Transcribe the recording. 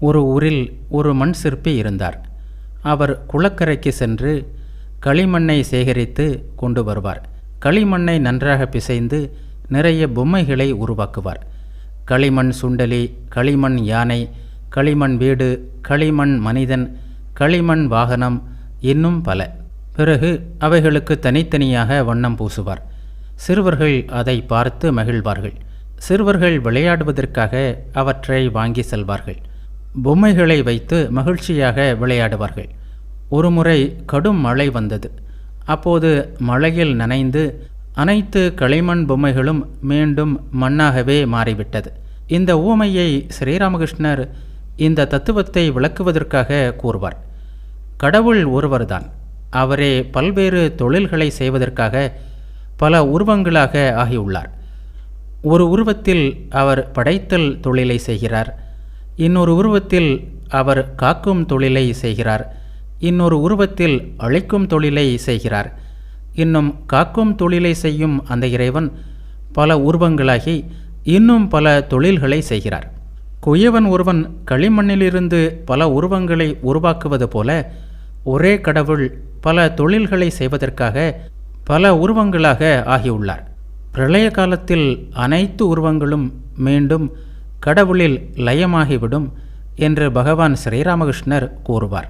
ஒரு ஊரில் ஒரு மண் சிற்பி இருந்தார். அவர் குளக்கரைக்கு சென்று களிமண்ணை சேகரித்து கொண்டு வருவார். களிமண்ணை நன்றாக பிசைந்து நிறைய பொம்மைகளை உருவாக்குவார். களிமண் சுண்டலி, களிமண் யானை, களிமண் வீடு, களிமண் மனிதன், களிமண் வாகனம், இன்னும் பல. பிறகு அவைகளுக்கு தனித்தனியாக வண்ணம் பூசுவார். சிறுவர்கள் அதை பார்த்து மகிழ்வார்கள். சிறுவர்கள் விளையாடுவதற்காக அவற்றை வாங்கி செல்வார்கள். பொம்மைகளை வைத்து மகிழ்ச்சியாக விளையாடுவார்கள். ஒருமுறை கடும் மழை வந்தது. அப்போது மழையில் நனைந்து அனைத்து களிமண் பொம்மைகளும் மீண்டும் மண்ணாகவே மாறிவிட்டது. இந்த ஊமையை ஸ்ரீராமகிருஷ்ணர் இந்த தத்துவத்தை விளக்குவதற்காக கூறுவார். கடவுள் ஒருவர்தான். அவரே பல்வேறு தொழில்களை செய்வதற்காக பல உருவங்களாக ஆகியுள்ளார். ஒரு உருவத்தில் அவர் படைத்தல் தொழிலை செய்கிறார். இன்னொரு உருவத்தில் அவர் காக்கும் தொழிலை செய்கிறார். இன்னொரு உருவத்தில் அழிக்கும் தொழிலை செய்கிறார். இன்னும் காக்கும் தொழிலை செய்யும் அந்த இறைவன் பல உருவங்களாகி இன்னும் பல தொழில்களை செய்கிறார். குயவன் ஒருவன் களிமண்ணிலிருந்து பல உருவங்களை உருவாக்குவது போல ஒரே கடவுள் பல தொழில்களை செய்வதற்காக பல உருவங்களாக ஆகியுள்ளார். பிரளய காலத்தில் அனைத்து உருவங்களும் மீண்டும் கடவுளில் லயமாகிவிடும் என்று பகவான் ஸ்ரீராமகிருஷ்ணர் கூறுவார்.